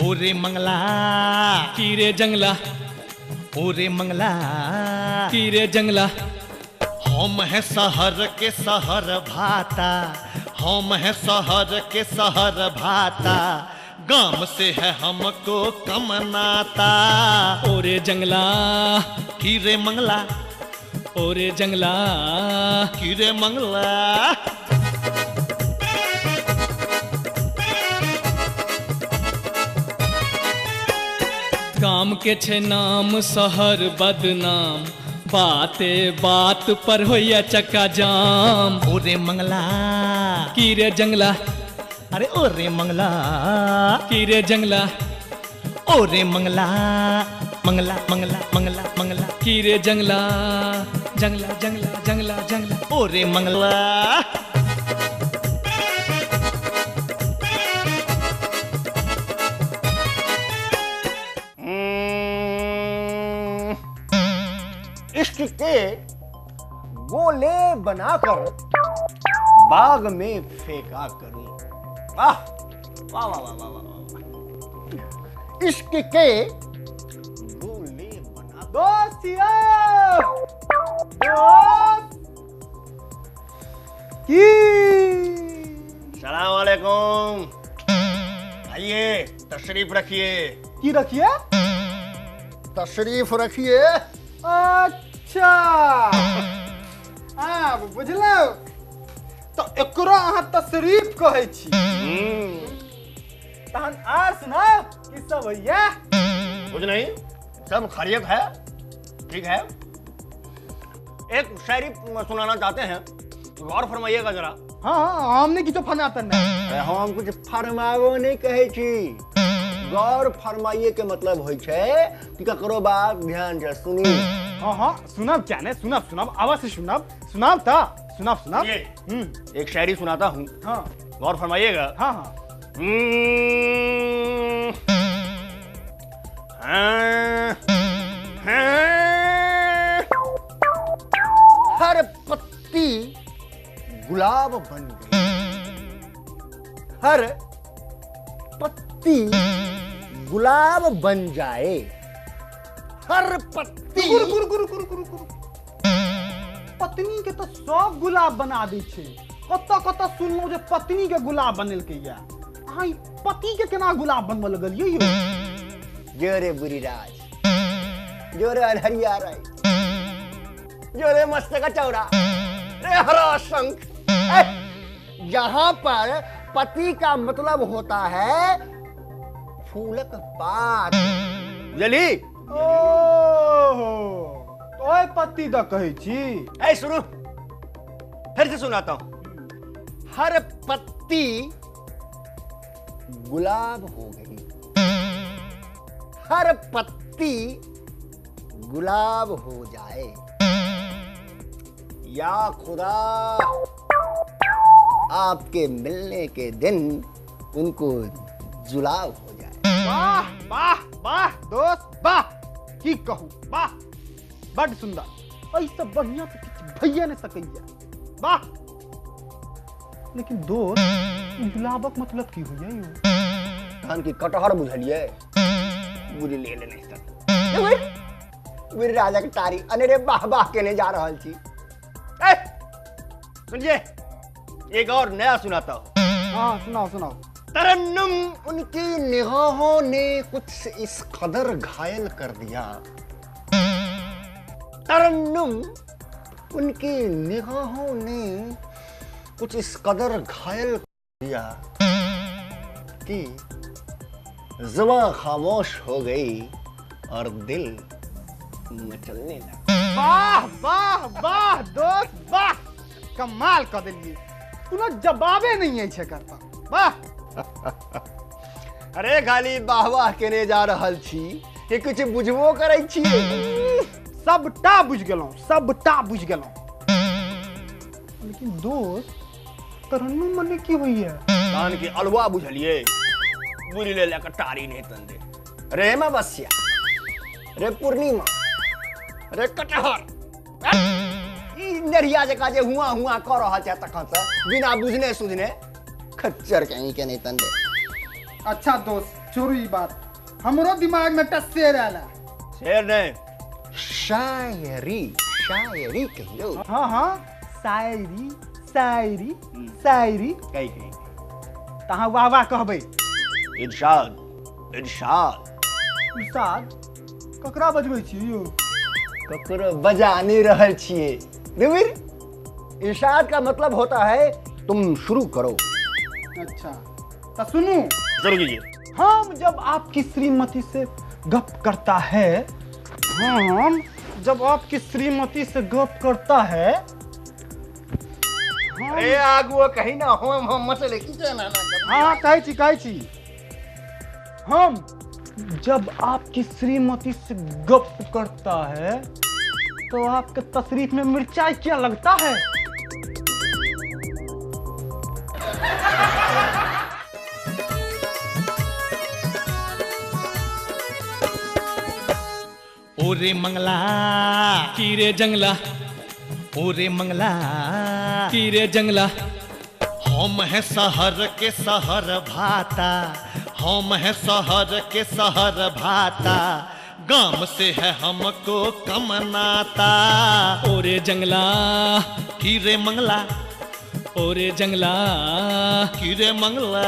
ओरे मंगला कीरे जंगला ओरे मंगला कीरे जंगला। हम है शहर के शहर भाता, हम है शहर के शहर भाता, गांव से है हमको कम नाता। ओरे जंगला कीरे मंगला ओरे जंगला कीरे मंगला। काम के छे नाम शहर बदनाम, बाते बात पर होया चक्का जाम। ओरे मंगला कीरे जंगला अरे ओरे मंगला कीरे जंगला। ओरे मंगला मंगला मंगला मंगला मंगला कीरे जंगला जंगला जंगला जंगला जंगला। ओरे मंगला। इश्क के गोले बनाकर बाग में फेंका करूं। वाह वाह वाह वाह वाह वाह। इश्क के गोले बना दोस्तिया दोस्त की सलाम वालेकुम। आइए तशरीफ रखिए। की रखिए? तशरीफ रखिए। अच्छा अब बुझलौ तो एकरो अहाँ तशरीफ कहै छी। तहन आर सुनाओ कि सब भैया? कुछ नहीं, सब खैरियत है, ठीक है। एक शायरी सुनाना चाहते हैं, गौर फरमाइएगा जरा। हाँ हमने किछो फरमाता नहीं। हम कुछ फरमावो नहीं कहै छी, गौर फरमाइए के मतलब होय छे कि ककरो बात ध्यान से सुनी। हाँ हाँ सुनब क्या ने, सुनब सुनब अवश्य सुनब। सुनाब ता सुनब सुनब। एक शायरी सुनाता हूँ, हाँ गौर फरमाइएगा। हाँ हाँ। हर पत्ती गुलाब बन गई, हर पत्ती गुलाब बन जाए, हर पत्ती। गुरु गुरु गुरु गुरु गुरु पत्नी के तो सब गुलाब बना दै छै। कत कत सुनलौ जे पत्नी के गुलाब बनेलकै या, अहाँ ई पति के केना गुलाब बनबऽ लगलियै यौ? जोरे बुरी राज, जोरे अनहरिया राय, जोरे मस्त का चौड़ा, रे हरा शंख। यहाँ पर पति का मतलब होता है फूलक पात। बुझली? ओहो ओए पति द कहै छी। ऐ सुनो, फिर से सुनाता हूं। हर पत्ती गुलाब हो गई, हर पत्ती गुलाब हो जाए, या खुदा आपके मिलने के दिन उनको जुलाब हो जाए। वाह वाह वाह दोस्त वाह, की कहूं, वाह बड़ सुंदर। ऐसा बढ़िया से किछ भैया ने सकैया, वाह। लेकिन दोस्त गुलाबक मतलब की होइया यौ? धान की कटहर बुझलिए, बुझ ले नहीं सक। वीर राजा के तारी अनेरे वाह वाह केने जा रहल छी। ए सुनिए, एक और नया सुनाता हूं। हाँ सुनाओ सुनाओ। तरन्नुम उनकी निगाहों ने कुछ इस कदर घायल कर दिया, तरन्नुम उनकी निगाहों ने कुछ इस कदर घायल कर दिया कि ज़ुबान खामोश हो गई और दिल मचलने लगा। वाह वाह वाह दोस्त वाह, कमाल कर दिलिए, तूने जवाबे नहीं है करता। वाह अरे खाली वाह वाह केने जा रहल छी कि कुछ बुझबो करै छी? सबटा बुझ गेलौं, सबटा बुझ गेलौं। लेकिन दोस्त तरन्नुम मने की होइया? कान के अलवा बुझलिए, बुझ ले लेकर टारी नहीं तंदे। रे अमावस्या, रे पूर्णिमा, रे कटहर, ई नरिया जका जे हुआ हुआ कर रहल छै तखन से बिना बुझने सुझने, खच्चर कहीं के नहीं तंदे। अच्छा दोस्त छोड़ू ई बात, हमरो दिमाग में टस शेर आला। शेर नहीं, शायरी, शायरी कहियो। हाँ हाँ, शायरी शायरी शायरी कही कही। तहाँ वाह वाह कहबै। इरशाद, इरशाद। उस्ताद ककरा बजबै छी यौ? ककरो बजा नहीं रहल छिए। रुबिर, इरशाद का मतलब होता है तुम शुरू करो। अच्छा तो सुनू। जरूर कीजिए। हम जब आपकी श्रीमती से गप करता है, हम जब आपकी श्रीमती से गप करता है, अरे आगुओ कहीं ना हम मसले की जाना ना कर। हाँ कहै छी। हम जब आपकी श्रीमती से गप करता है तो आपके तशरीफ में मिर्चाई क्या लगता है? ओरे मंगला, कीरे जंगला, ओरे मंगला, कीरे जंगला, हम है शहर के शहर भाता, हम है शहर के शहर भाता, गांव से है हमको कम नाता। ओरे जंगला, कीरे मंगला, ओरे जंगला, कीरे मंगला।